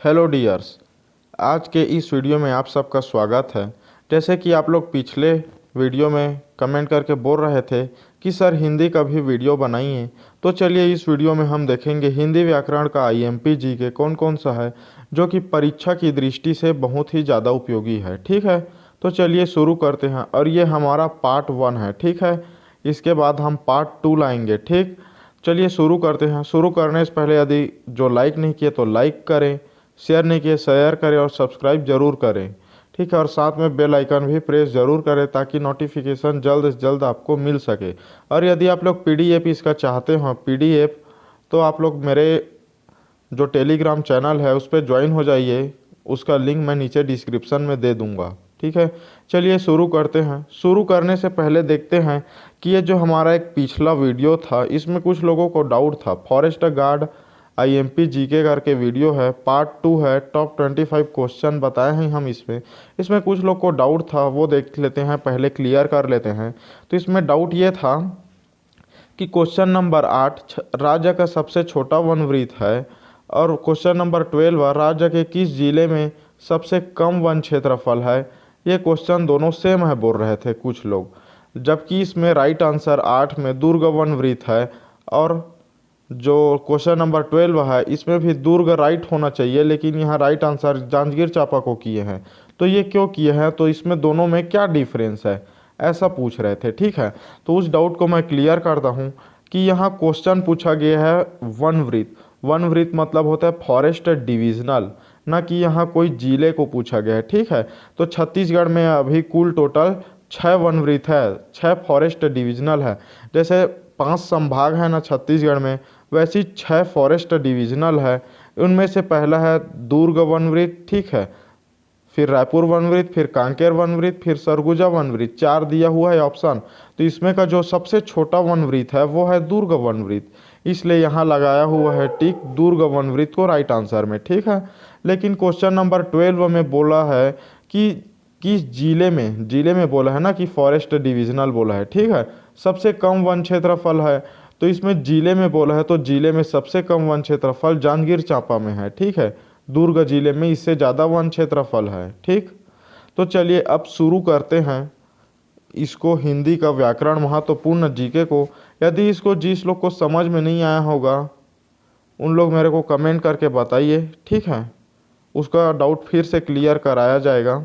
Hello dears. आज के इस वीडियो में आप सबका स्वागत है। जैसे कि आप लोग पिछले वीडियो में कमेंट करके बोल रहे थे कि सर हिंदी का भी वीडियो बनाइए, तो चलिए इस वीडियो में हम देखेंगे हिंदी व्याकरण का आईएमपी जीके कौन कौन सा है जो कि परीक्षा की दृष्टि से बहुत ही ज़्यादा उपयोगी है। ठीक है, तो चलिए शुरू करते हैं। और ये हमारा पार्ट 1 है। ठीक है, इसके बाद हम पार्ट 2 लाएंगे। ठीक, चलिए शुरू करते हैं। शुरू करने से पहले यदि जो लाइक नहीं किए तो लाइक करें, शेयर नहीं किए शेयर करें और सब्सक्राइब जरूर करें। ठीक है, और साथ में बेल आइकन भी प्रेस जरूर करें ताकि नोटिफिकेशन जल्द से जल्द आपको मिल सके। और यदि आप लोग पीडीएफ इसका चाहते हो पीडीएफ, तो आप लोग मेरे जो टेलीग्राम चैनल है उस पर ज्वाइन हो जाइए। उसका लिंक मैं नीचे डिस्क्रिप्शन में दे दूंगा। ठीक है, चलिए शुरू करते हैं। शुरू करने से पहले देखते हैं कि ये जो हमारा एक पिछला वीडियो था इसमें कुछ लोगों को डाउट था। फॉरेस्ट गार्ड आईएमपी जीके करके वीडियो है, पार्ट 2 है। टॉप 25 क्वेश्चन बताए हैं हम इसमें। इसमें कुछ लोग को डाउट था, वो देख लेते हैं, पहले क्लियर कर लेते हैं। तो इसमें डाउट ये था कि क्वेश्चन नंबर 8 राज्य का सबसे छोटा वन वृत्त है, और क्वेश्चन नंबर 12 राज्य के किस जिले में सबसे कम वन क्षेत्रफल है। ये क्वेश्चन दोनों सेम है बोल रहे थे कुछ लोग, जबकि इसमें राइट आंसर 8 में दुर्ग वन वृत्त है। और जो क्वेश्चन नंबर 12 है इसमें भी दुर्ग राइट होना चाहिए, लेकिन यहाँ राइट आंसर जांजगीर चांपा को किए हैं। तो ये क्यों किए हैं, तो इसमें दोनों में क्या डिफरेंस है, ऐसा पूछ रहे थे। ठीक है, तो उस डाउट को मैं क्लियर करता हूँ कि यहाँ क्वेश्चन पूछा गया है वन वृत्त। वन वृत्त मतलब होता है फॉरेस्ट डिविजनल, ना कि यहाँ कोई जिले को पूछा गया है। ठीक है, तो छत्तीसगढ़ में अभी कुल टोटल 6 वन वृत्त है, 6 फॉरेस्ट डिविजनल है। जैसे 5 संभाग है ना छत्तीसगढ़ में, वैसी 6 फॉरेस्ट डिविजनल है। उनमें से पहला है दुर्ग वन वृत्त, ठीक है, फिर रायपुर वन वृत्त, फिर कांकेर वन वृत्त, फिर सरगुजा वन वृत्त। 4 दिया हुआ है ऑप्शन। तो इसमें का जो सबसे छोटा वन वृत्त है वो है दुर्ग वन वृत्त, इसलिए यहाँ लगाया हुआ है टिक दुर्ग वन वृत्त को राइट आंसर में। ठीक है, लेकिन क्वेश्चन नंबर 12 में बोला है कि किस जिले में बोला है ना कि फॉरेस्ट डिविजनल बोला है। ठीक है, सबसे कम वन क्षेत्रफल है, तो इसमें जिले में बोला है, तो जिले में सबसे कम वन क्षेत्रफल जांजगीर चांपा में है। ठीक है, दुर्ग जिले में इससे ज़्यादा वन क्षेत्रफल है। ठीक, तो चलिए अब शुरू करते हैं इसको हिंदी का व्याकरण महत्वपूर्ण जीके को। यदि इसको जिस लोग को समझ में नहीं आया होगा उन लोग मेरे को कमेंट करके बताइए। ठीक है, उसका डाउट फिर से क्लियर कराया जाएगा।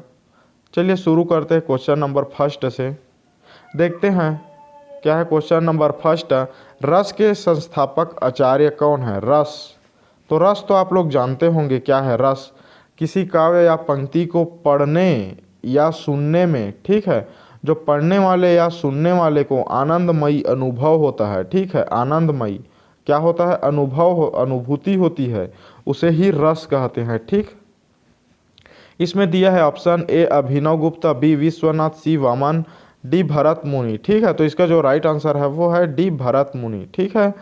चलिए शुरू करते हैं क्वेश्चन नंबर फर्स्ट से। देखते हैं क्या है क्वेश्चन नंबर फर्स्ट। रस के संस्थापक आचार्य कौन है। रस, तो रस तो आप लोग जानते होंगे क्या है। रस किसी काव्य या पंक्ति को पढ़ने या सुनने में, ठीक है, जो पढ़ने वाले या सुनने वाले को आनंदमयी अनुभव होता है। ठीक है, आनंदमयी क्या होता है, अनुभूति होती है, उसे ही रस कहते हैं। ठीक, इसमें दिया है option A Abhinav Gupta, B Vishwanath, C Vaman, D Bharat Muni. ठीक है, तो इसका जो राइट आंसर है वो है डी भरत मुनि। ठीक है,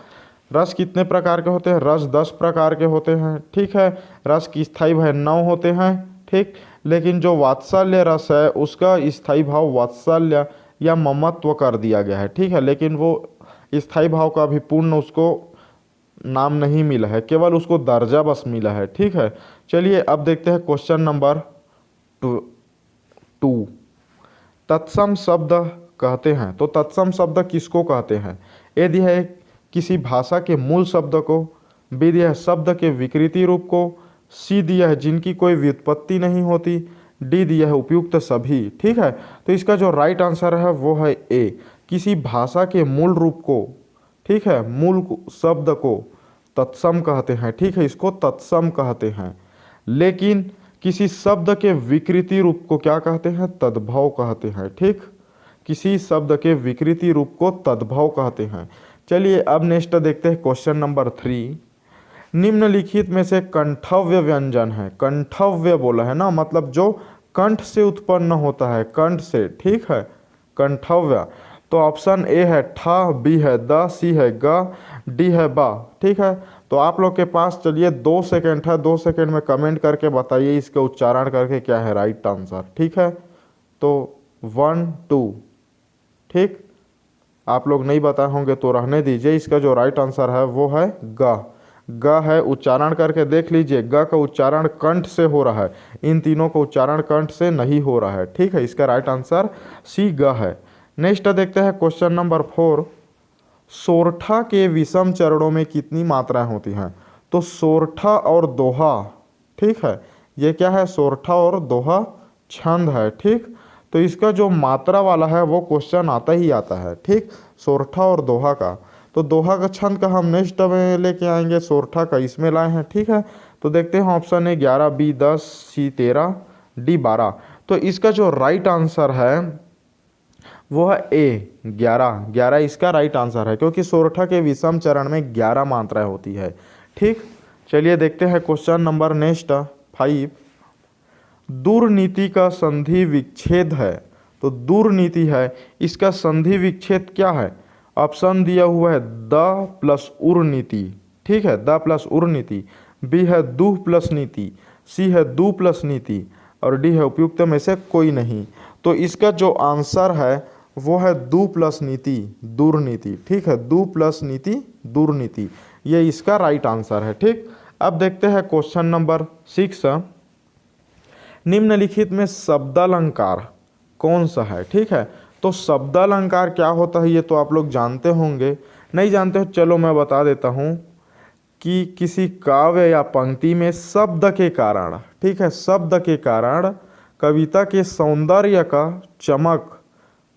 रस कितने प्रकार के होते हैं, रस 10 प्रकार के होते हैं। ठीक है, रस की स्थायी भाव 9 होते हैं। ठीक, लेकिन जो वात्सल्य रस है उसका स्थायी भाव वात्सल्य या ममत्व कर दिया गया है। ठीक है, लेकिन वो स्थायी भाव का भी पूर्ण उसको नाम नहीं मिला है, केवल उसको दर्जा बस मिला है। ठीक है, चलिए अब देखते हैं क्वेश्चन नंबर 2। तत्सम शब्द कहते हैं, तो तत्सम शब्द किसको कहते हैं। ए दिया है किसी भाषा के मूल शब्द को, बी दिया है शब्द के विकृति रूप को, सी दिया है जिनकी कोई व्युत्पत्ति नहीं होती, डी दिया है उपयुक्त सभी। ठीक है, तो इसका जो राइट आंसर है वो है ए किसी भाषा के मूल रूप को, ठीक है, मूल शब्द को तत्सम कहते हैं। ठीक है, इसको तत्सम कहते हैं। लेकिन किसी शब्द के विकृति रूप को क्या कहते हैं, तद्भव कहते हैं। ठीक, किसी शब्द के विकृति रूप को तद्भव कहते हैं। चलिए अब नेक्स्ट देखते हैं क्वेश्चन नंबर 3। निम्नलिखित में से कंठव्य व्यंजन है। कंठव्य बोला है ना, मतलब जो कंठ से उत्पन्न होता है, कंठ से। ठीक है, कंठव्य, तो ऑप्शन ए है ठ, बी है द, सी है ग, डी है बा। ठीक है, तो आप लोग के पास चलिए 2 सेकेंड है, 2 सेकेंड में कमेंट करके बताइए इसका उच्चारण करके क्या है राइट आंसर। ठीक है, तो 1 2। ठीक, आप लोग नहीं बताए होंगे तो रहने दीजिए। इसका जो राइट आंसर है वो है ग। ग है, उच्चारण करके देख लीजिए, ग का उच्चारण कंठ से हो रहा है, इन तीनों का उच्चारण कंठ से नहीं हो रहा है। ठीक है, इसका राइट आंसर सी ग है। नेक्स्ट देखते हैं क्वेश्चन नंबर 4, सोरठा के विषम चरणों में कितनी मात्राएं होती हैं? तो सोरठा और दोहा, ठीक है, ये क्या है, सोरठा और दोहा छंद है। ठीक, तो इसका जो मात्रा वाला है वो क्वेश्चन आता ही आता है। ठीक, सोरठा और दोहा का, तो दोहा का छंद का हम नेक्स्ट में लेके आएंगे, सोरठा का इसमें लाए हैं। ठीक है, तो देखते हैं option A 11, B 10, C 13, D 12। तो इसका जो राइट आंसर है वो है ए 11। 11 इसका राइट आंसर है, क्योंकि सोरठा के विषम चरण में 11 मात्राएं होती है। ठीक, चलिए देखते हैं क्वेश्चन नंबर नेक्स्ट 5, दुर्नीति का संधि विच्छेद है। तो दुर्नीति है, इसका संधि विच्छेद क्या है? ऑप्शन दिया हुआ है द प्लस उर नीति, ठीक है, द प्लस उर नीति, बी है दु प्लस नीति, सी है दु प्लस नीति, और डी है उपयुक्त में से कोई नहीं। तो इसका जो आंसर है वो है दु प्लस नीति, दुर्नीति। ठीक है, दु प्लस नीति, दुर्नीति, ये इसका राइट आंसर है। ठीक, अब देखते हैं क्वेश्चन नंबर 6, निम्नलिखित में शब्दालंकार कौन सा है? ठीक है, तो शब्दालंकार क्या होता है ये तो आप लोग जानते होंगे, नहीं जानते हो चलो मैं बता देता हूँ कि किसी काव्य या पंक्ति में शब्द के कारण, ठीक है, शब्द के कारण कविता के सौंदर्य का चमक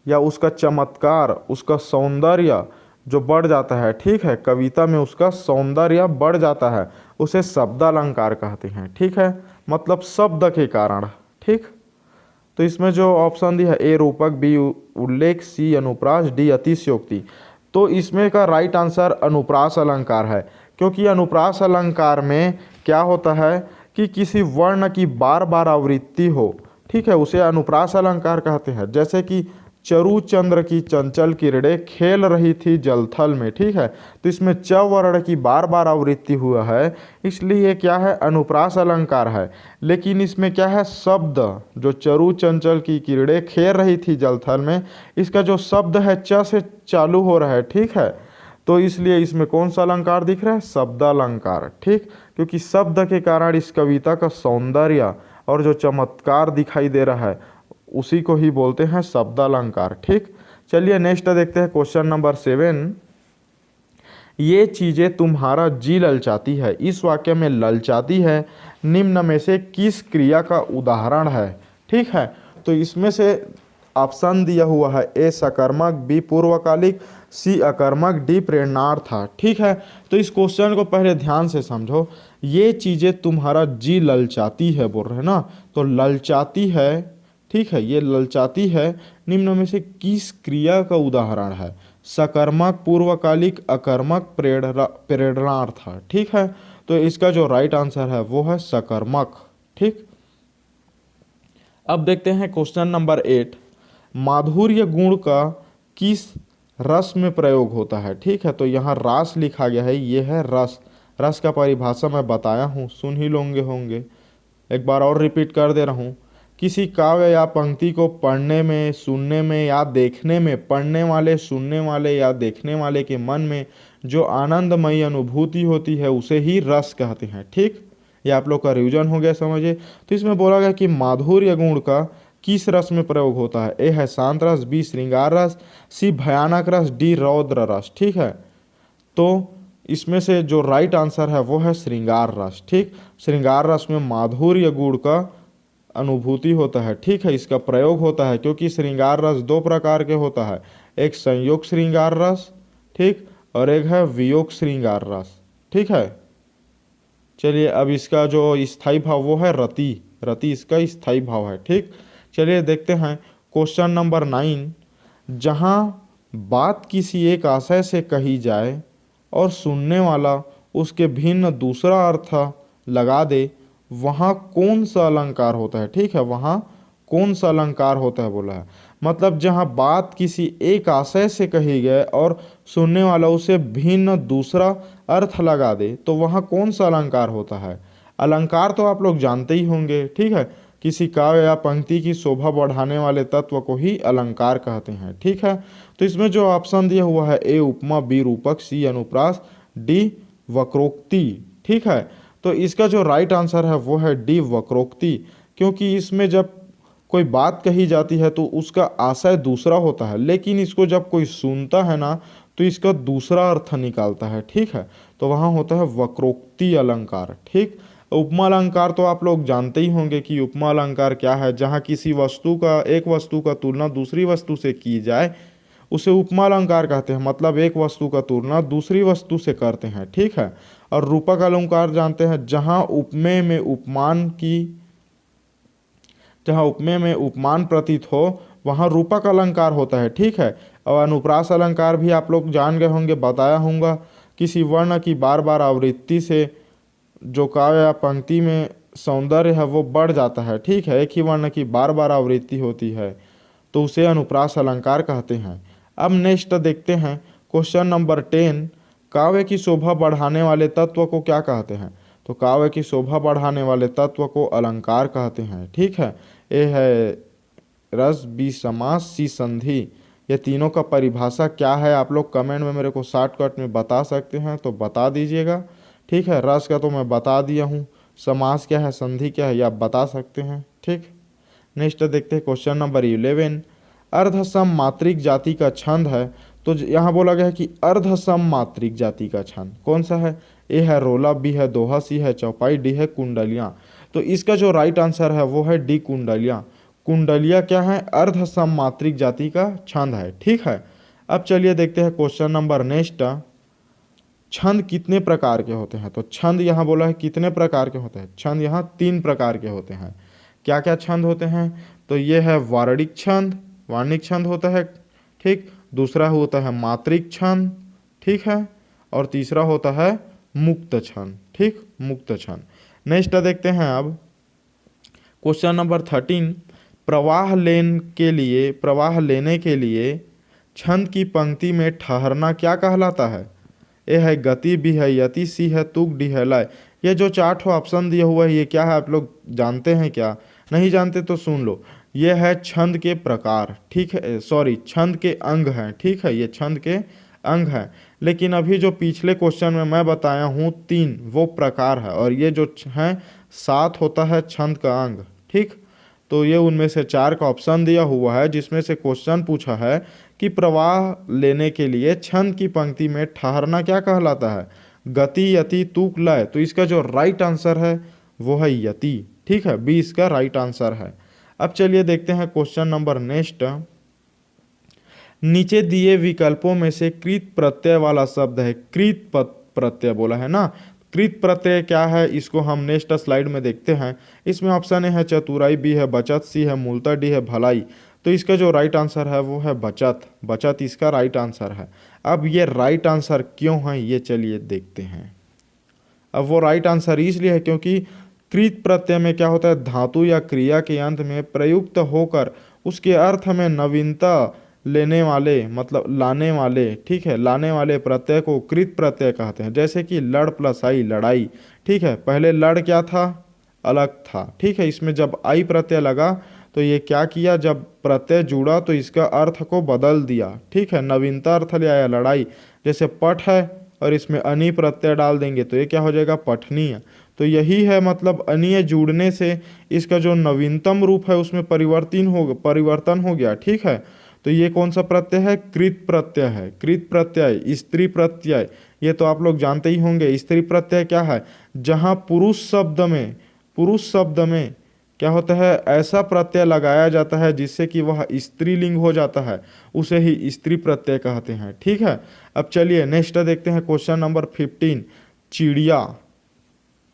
या उसका चमत्कार, उसका सौंदर्य जो बढ़ जाता है, ठीक है, कविता में उसका सौंदर्य बढ़ जाता है, उसे शब्दालंकार कहते हैं। ठीक है, मतलब शब्द के कारण। ठीक, तो इसमें जो ऑप्शन दिया है ए रूपक, बी उल्लेख, सी अनुप्रास, डी अतिशयोक्ति। तो इसमें का राइट आंसर अनुप्रास अलंकार है, क्योंकि अनुप्रास अलंकार में क्या होता है कि किसी वर्ण की बार बार आवृत्ति हो, ठीक है, उसे अनुप्रास अलंकार कहते हैं। जैसे कि चरु चंद्र की चंचल किरणें खेल रही थी जलथल में, ठीक है, तो इसमें च वर्ण की बार बार आवृत्ति हुआ है, इसलिए क्या है, अनुप्रास अलंकार है। लेकिन इसमें क्या है, शब्द जो चरु चंचल की किरणें खेल रही थी जलथल में, इसका जो शब्द है च से चालू हो रहा है, ठीक है, तो इसलिए इसमें कौन सा अलंकार दिख रहा है, शब्दालंकार। ठीक, क्योंकि शब्द के कारण इस कविता का सौंदर्य और जो चमत्कार दिखाई दे रहा है उसी को ही बोलते हैं शब्दालंकार। ठीक, चलिए नेक्स्ट देखते हैं क्वेश्चन नंबर 7, ये चीज़ें तुम्हारा जी ललचाती है, इस वाक्य में ललचाती है निम्न में से किस क्रिया का उदाहरण है? ठीक है, तो इसमें से ऑप्शन दिया हुआ है ए सकर्मक, बी पूर्वकालिक, सी अकर्मक, डी प्रेरणार्थ। ठीक है, तो इस क्वेश्चन को पहले ध्यान से समझो, ये चीज़ें तुम्हारा जी ललचाती है बोल रहे हैं ना, तो ललचाती है, ठीक है, ये ललचाती है निम्न में से किस क्रिया का उदाहरण है? सकर्मक, पूर्वकालिक, अकर्मक, प्रेरणार्थ। ठीक है, तो इसका जो राइट आंसर है वो है सकर्मक। ठीक, अब देखते हैं क्वेश्चन नंबर 8, माधुर्य गुण का किस रस में प्रयोग होता है? ठीक है, तो यहाँ रास लिखा गया है, ये है रस। रस का परिभाषा मैं बताया हूँ, सुन ही होंगे, एक बार और रिपीट कर दे रहा हूँ। किसी काव्य या पंक्ति को पढ़ने में, सुनने में या देखने में, पढ़ने वाले, सुनने वाले या देखने वाले के मन में जो आनंदमयी अनुभूति होती है उसे ही रस कहते हैं। ठीक, ये आप लोग का रिवीजन हो गया, समझिए। तो इसमें बोला गया कि माधुर्य गुण का किस रस में प्रयोग होता है? ए है शांत रस, बी श्रृंगार रस, सी भयानक रस, डी रौद्र रस। ठीक है, तो इसमें से जो राइट आंसर है वो है श्रृंगार रस। ठीक, श्रृंगार रस में माधुर्य गुण का अनुभूति होता है। ठीक है, इसका प्रयोग होता है, क्योंकि श्रृंगार रस दो प्रकार के होता है, एक संयोग श्रृंगार रस, ठीक, और एक है वियोग श्रृंगार रस। ठीक है, चलिए अब इसका जो स्थायी भाव वो है रति, रति इसका स्थायी भाव है। ठीक, चलिए देखते हैं क्वेश्चन नंबर 9, जहाँ बात किसी एक आशय से कही जाए और सुनने वाला उसके भिन्न दूसरा अर्थ लगा दे, वहाँ कौन सा अलंकार होता है? ठीक है, वहाँ कौन सा अलंकार होता है बोला है, मतलब जहाँ बात किसी एक आशय से कही गए और सुनने वाला उसे भिन्न दूसरा अर्थ लगा दे, तो वहाँ कौन सा अलंकार होता है? अलंकार तो आप लोग जानते ही होंगे, ठीक है, किसी काव्य या पंक्ति की शोभा बढ़ाने वाले तत्व को ही अलंकार कहते हैं। ठीक है, तो इसमें जो ऑप्शन दिया हुआ है ए उपमा, बी रूपक, सी अनुप्रास, डी वक्रोक्ति। ठीक है। तो इसका जो राइट आंसर है वो है डी वक्रोक्ति, क्योंकि इसमें जब कोई बात कही जाती है तो उसका आशय दूसरा होता है, लेकिन इसको जब कोई सुनता है ना तो इसका दूसरा अर्थ निकालता है। ठीक है, तो वहाँ होता है वक्रोक्ति अलंकार। ठीक, उपमा अलंकार तो आप लोग जानते ही होंगे कि उपमा अलंकार क्या है। जहाँ किसी वस्तु का, एक वस्तु का तुलना दूसरी वस्तु से की जाए उसे उपमा अलंकार कहते हैं, मतलब एक वस्तु का तुलना दूसरी वस्तु से करते हैं। ठीक है, और रूपक अलंकार जानते हैं, जहाँ उपमेय में उपमान प्रतीत हो वहाँ रूपक अलंकार होता है। ठीक है, और अनुप्रास अलंकार भी आप लोग जान गए होंगे, बताया होगा। किसी वर्ण की बार बार आवृत्ति से जो काव्य या पंक्ति में सौंदर्य है वो बढ़ जाता है। ठीक है, एक ही वर्ण की बार बार आवृत्ति होती है तो उसे अनुप्रास अलंकार कहते हैं। अब नेक्स्ट देखते हैं क्वेश्चन नंबर 10, काव्य की शोभा बढ़ाने वाले तत्व को क्या कहते हैं? तो काव्य की शोभा बढ़ाने वाले तत्व को अलंकार कहते हैं। ठीक है, ए है रस, बी समास, सी संधि। ये तीनों का परिभाषा क्या है आप लोग कमेंट में मेरे को शॉर्टकट में बता सकते हैं तो बता दीजिएगा। ठीक है, रस का तो मैं बता दिया हूँ, समास क्या है, संधि क्या है, ये आप बता सकते हैं। ठीक, नेक्स्ट देखते हैं क्वेश्चन नंबर 11, अर्धसम मात्रिक जाति का छंद है। तो यहाँ बोला गया है कि अर्धसम मात्रिक जाति का छंद कौन सा है? ए है रोला, बी है दोहा, सी है चौपाई, डी है कुंडलियाँ। तो इसका जो राइट आंसर है वो है डी कुंडलियाँ। कुंडलियाँ क्या है? अर्धसम मात्रिक जाति का छंद है। ठीक है, अब चलिए देखते हैं क्वेश्चन नंबर नेक्स्ट, छंद कितने प्रकार के होते हैं? तो छंद यहाँ बोला है कितने प्रकार के होते हैं? छंद यहाँ 3 प्रकार के होते हैं। क्या क्या छंद होते हैं? तो ये है वार्णिक छंद, वार्णिक छंद होता है। ठीक, दूसरा होता है मात्रिक छंद। ठीक है, और तीसरा होता है मुक्त छंद। ठीक, मुक्त छंद। नेक्स्ट देखते हैं अब क्वेश्चन नंबर 13, प्रवाह लेने के लिए छंद की पंक्ति में ठहरना क्या कहलाता है? ए है गति, बी है यति, सी है तुक, डी है लय। ये जो 4 ऑप्शन दिया हुआ है ये क्या है आप लोग जानते हैं क्या? नहीं जानते तो सुन लो, ये है छंद के प्रकार। ठीक है, सॉरी छंद के अंग हैं। ठीक है, ये छंद के अंग हैं, लेकिन अभी जो पिछले क्वेश्चन में मैं बताया हूँ 3 वो प्रकार है, और ये जो हैं 7 होता है छंद का अंग। ठीक, तो ये उनमें से 4 का ऑप्शन दिया हुआ है, जिसमें से क्वेश्चन पूछा है कि प्रवाह लेने के लिए छंद की पंक्ति में ठहरना क्या कहलाता है? गति, यति, तुक, लय। तो इसका जो राइट आंसर है वो है यति। ठीक है, बी इसका राइट आंसर है। अब चलिए देखते हैं क्वेश्चन नंबर नेक्स्ट, नीचे दिए विकल्पों में से कृत प्रत्यय वाला शब्द है। कृत प्रत्यय बोला है ना, कृत प्रत्यय क्या है इसको हम नेक्स्ट स्लाइड में देखते हैं। इसमें ऑप्शन ए है चतुराई, बी है बचत, सी है मूलतः, डी है भलाई। तो इसका जो राइट आंसर है वो है बचत। बचत इसका राइट आंसर है। अब ये राइट आंसर क्यों है ये चलिए देखते हैं। अब वो राइट आंसर इसलिए है क्योंकि कृत प्रत्यय में क्या होता है, धातु या क्रिया के अंत में प्रयुक्त होकर उसके अर्थ में नवीनता लेने वाले, मतलब लाने वाले, ठीक है, लाने वाले प्रत्यय को कृत प्रत्यय कहते हैं। जैसे कि लड़ प्लस आई, लड़ाई। ठीक है, पहले लड़ क्या था, अलग था। ठीक है, इसमें जब आई प्रत्यय लगा तो ये क्या किया, जब प्रत्यय जुड़ा तो इसका अर्थ को बदल दिया। ठीक है, नवीनता अर्थ ले आया लड़ाई। जैसे पठ है और इसमें अनि प्रत्यय डाल देंगे तो ये क्या हो जाएगा, पठनीय। तो यही है, मतलब अनीय जुड़ने से इसका जो नवीनतम रूप है उसमें परिवर्तन हो गया। ठीक है, तो ये कौन सा प्रत्यय है, कृत प्रत्यय है। कृत प्रत्यय, स्त्री प्रत्यय, ये तो आप लोग जानते ही होंगे। स्त्री प्रत्यय क्या है, जहाँ पुरुष शब्द में क्या होता है, ऐसा प्रत्यय लगाया जाता है जिससे कि वह स्त्रीलिंग हो जाता है, उसे ही स्त्री प्रत्यय कहते हैं। ठीक है, अब चलिए नेक्स्ट देखते हैं क्वेश्चन नंबर 15, चिड़िया।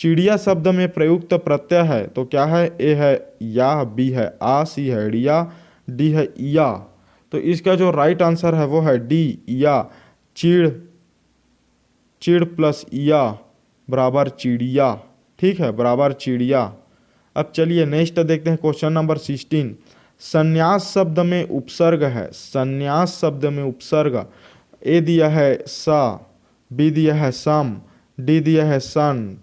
चिड़िया शब्द में प्रयुक्त प्रत्यय है तो क्या है, ए है या, बी है आ, सी है डिया, डी है या। तो इसका जो राइट आंसर है वो है डी, या। चिड़, चिड़ प्लस या बराबर चिड़िया। ठीक है, बराबर चिड़िया। अब चलिए नेक्स्ट देखते हैं क्वेश्चन नंबर 16, संन्यास शब्द में उपसर्ग है। संन्यास शब्द में उपसर्ग, ए दिया है सा, बी दिया है सम, डी दिया है सन,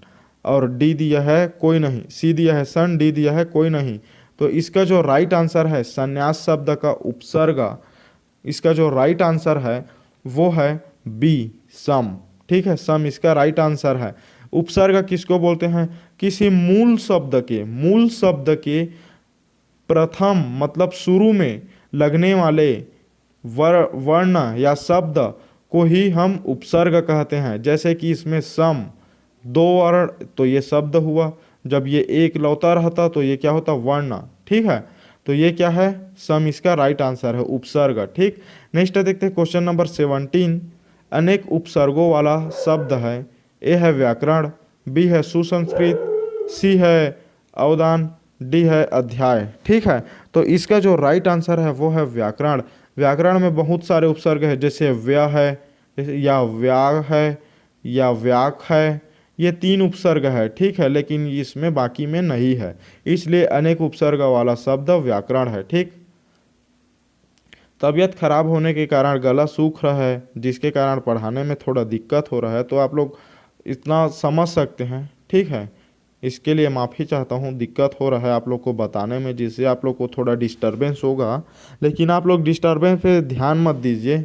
और डी दिया है कोई नहीं, सी दिया है सन, डी दिया है कोई नहीं। तो इसका जो राइट आंसर है संन्यास शब्द का उपसर्ग, इसका जो राइट आंसर है वो है बी, सम। ठीक है, सम इसका राइट आंसर है। उपसर्ग किसको बोलते हैं? किसी मूल शब्द के प्रथम मतलब शुरू में लगने वाले वर्ण या शब्द को ही हम उपसर्ग कहते हैं। जैसे कि इसमें सम, दो वर्ण, तो ये शब्द हुआ। जब ये एक लौता रहता तो ये क्या होता? वर्ण। ठीक है, तो ये क्या है? सम इसका राइट आंसर है, उपसर्ग। ठीक, नेक्स्ट देखते हैं क्वेश्चन नंबर 17। अनेक उपसर्गों वाला शब्द है। ए है व्याकरण, बी है सुसंस्कृत, सी है अवदान, डी है अध्याय। ठीक है, तो इसका जो राइट आंसर है वो है व्याकरण। व्याकरण में बहुत सारे उपसर्ग है, जैसे व्य है या व्याग है या व्याक है, ये 3 उपसर्ग है। ठीक है, लेकिन इसमें बाकी में नहीं है, इसलिए अनेक उपसर्ग वाला शब्द व्याकरण है। ठीक, तबीयत खराब होने के कारण गला सूख रहा है, जिसके कारण पढ़ाने में थोड़ा दिक्कत हो रहा है, तो आप लोग इतना समझ सकते हैं। ठीक है, इसके लिए माफ़ी चाहता हूँ, दिक्कत हो रहा है आप लोग को बताने में, जिससे आप लोग को थोड़ा डिस्टरबेंस होगा, लेकिन आप लोग डिस्टरबेंस पे ध्यान मत दीजिए।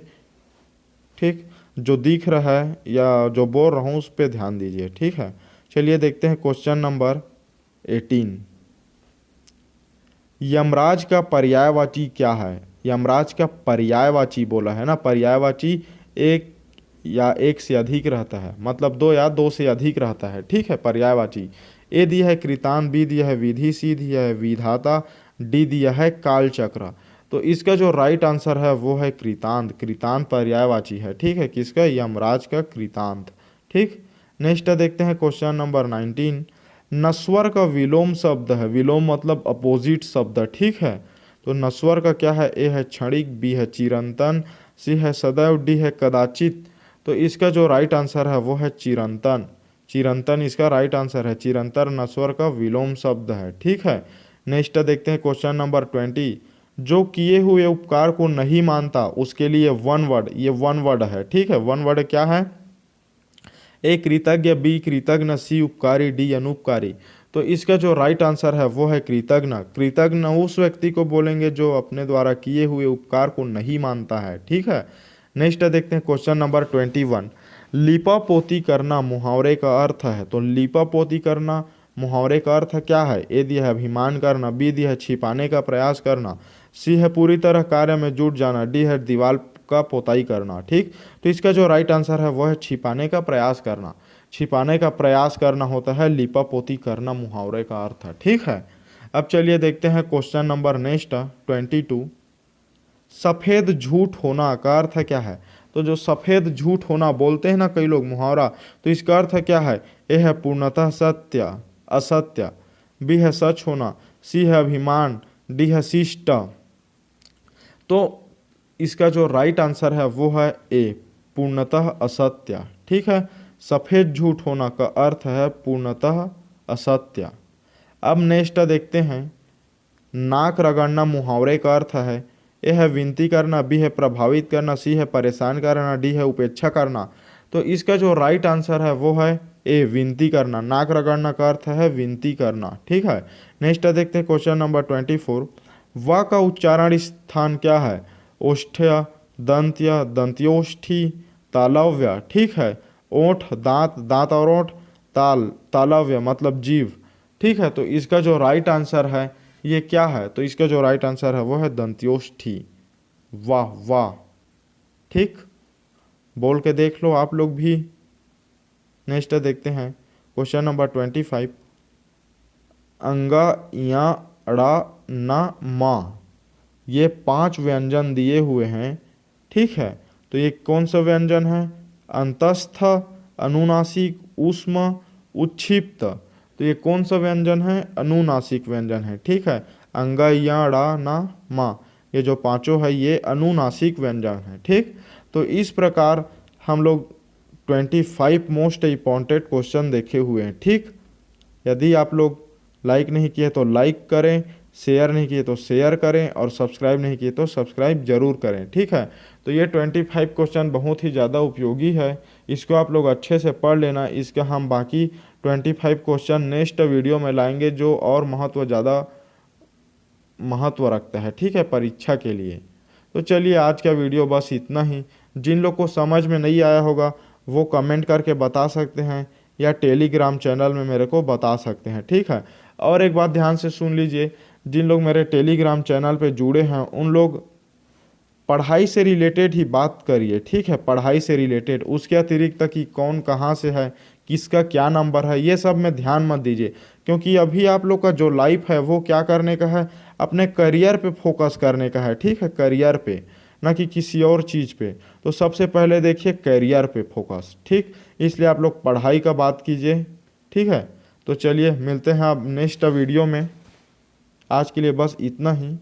ठीक, जो दिख रहा है या जो बोल रहा हूँ उस पर ध्यान दीजिए। ठीक है, चलिए देखते हैं क्वेश्चन नंबर 18। यमराज का पर्यायवाची क्या है? यमराज का पर्यायवाची बोला है ना, पर्यायवाची एक या एक से अधिक रहता है, मतलब 2 या 2 से अधिक रहता है। ठीक है, पर्यायवाची। ए दिया है कृतांत, बी दिया है विधि, सी दिया है विधाता, डी दिया है कालचक्र। तो इसका जो राइट आंसर है वो है कृतांत। कृतांत पर्यायवाची है। ठीक है, किसका? यमराज का कृतांत। ठीक, नेक्स्ट देखते हैं क्वेश्चन नंबर 19। नस्वर का विलोम शब्द है। विलोम मतलब अपोजिट शब्द। ठीक है, तो नस्वर का क्या है? ए है क्षणिक, बी है चिरंतन, सी है सदैव, डी है कदाचित। तो इसका जो राइट आंसर है वो है चिरंतन। चिरंतन इसका राइट आंसर है। चिरंतन नस्वर का विलोम शब्द है। ठीक है, नेक्स्ट देखते हैं क्वेश्चन नंबर 20। जो किए हुए उपकार को नहीं मानता उसके लिए वन वर्ड, ये वन वर्ड है। ठीक है, वन वर्ड क्या है? ए कृतज्ञ, बी कृतज्ञ, सी उपकारी, डी अनुपकारी। तो इसका जो राइट आंसर है वो है कृतज्ञ। कृतज्ञ उस व्यक्ति को बोलेंगे जो अपने द्वारा किए हुए उपकार को नहीं मानता है। ठीक है, नेक्स्ट देखते हैं क्वेश्चन नंबर 21। लीपा पोती करना मुहावरे का अर्थ है। तो लीपा पोती करना मुहावरे का अर्थ क्या है? ए दिया है अभिमान करना, बी दिया है छिपाने का प्रयास करना, सी है पूरी तरह कार्य में जुट जाना, डी है दीवार का पोताई करना। ठीक, तो इसका जो राइट आंसर है वो है छिपाने का प्रयास करना। छिपाने का प्रयास करना होता है लीपा पोती करना मुहावरे का अर्थ है। ठीक है, अब चलिए देखते हैं क्वेश्चन नंबर नेक्स्ट 22। सफ़ेद झूठ होना का अर्थ क्या है? तो जो सफ़ेद झूठ होना बोलते हैं ना कई लोग मुहावरा, तो इसका अर्थ क्या है? ए है पूर्णतः सत्य असत्य, बी है सच होना, सी है अभिमान, डी है शिष्ट। तो इसका जो राइट आंसर है वो है ए पूर्णतः असत्य। ठीक है, सफ़ेद झूठ होना का अर्थ है पूर्णतः असत्य। अब नेक्स्ट देखते हैं नाक रगड़ना मुहावरे का अर्थ है। ए है विनती करना, बी है प्रभावित करना, सी है परेशान करना, डी है उपेक्षा करना। तो इसका जो राइट आंसर है वो है ए विनती करना। नाक रगड़ना का अर्थ है विनती करना। ठीक है, नेक्स्ट देखते हैं क्वेश्चन नंबर 24। व का उच्चारण स्थान क्या है? ओष्ठ्य, दंत्य, दंत्योष्ठी, तालव्य। ठीक है, ओठ दांत, दांत और ओठ, ताल तालव्य मतलब जीव। ठीक है, तो इसका जो राइट आंसर है ये क्या है? तो इसका जो राइट आंसर है वो है दंत्योष्ठी। वाह वाह, ठीक, बोल के देख लो आप लोग भी। नेक्स्ट देखते हैं क्वेश्चन नंबर 25। अंगा या अड़ा ना मा, ये 5 व्यंजन दिए हुए हैं। ठीक है, तो ये कौन सा व्यंजन है? अंतस्थ, अनुनासिक, ऊष्म, उच्छिप्त। तो ये कौन सा व्यंजन है? अनुनासिक व्यंजन है। ठीक है, अंगा या ड़ा ना मा, ये जो 5 है ये अनुनासिक व्यंजन है। ठीक, तो इस प्रकार हम लोग 25 मोस्ट इम्पॉर्टेंट क्वेश्चन देखे हुए हैं। ठीक, यदि आप लोग लाइक नहीं किए तो लाइक करें, शेयर नहीं किए तो शेयर करें, और सब्सक्राइब नहीं किए तो सब्सक्राइब जरूर करें। ठीक है, तो ये 25 क्वेश्चन बहुत ही ज़्यादा उपयोगी है, इसको आप लोग अच्छे से पढ़ लेना। इसका हम बाकी 25 क्वेश्चन नेक्स्ट वीडियो में लाएंगे जो और ज़्यादा महत्व रखता है। ठीक है, परीक्षा के लिए। तो चलिए आज का वीडियो बस इतना ही। जिन लोग को समझ में नहीं आया होगा वो कमेंट करके बता सकते हैं, या टेलीग्राम चैनल में मेरे को बता सकते हैं, ठीक है। और एक बात ध्यान से सुन लीजिए, जिन लोग मेरे टेलीग्राम चैनल पे जुड़े हैं उन लोग पढ़ाई से रिलेटेड ही बात करिए, ठीक है, पढ़ाई से रिलेटेड। उसके अतिरिक्त कि कौन कहाँ से है, किसका क्या नंबर है, ये सब में ध्यान मत दीजिए, क्योंकि अभी आप लोग का जो लाइफ है वो क्या करने का है, अपने करियर पे फोकस करने का है, ठीक है, करियर पे, ना कि किसी और चीज़ पे। तो सबसे पहले देखिए करियर पे फोकस, ठीक। इसलिए आप लोग पढ़ाई का बात कीजिए, ठीक है। तो चलिए मिलते हैं अब नेक्स्ट वीडियो में। आज के लिए बस इतना ही।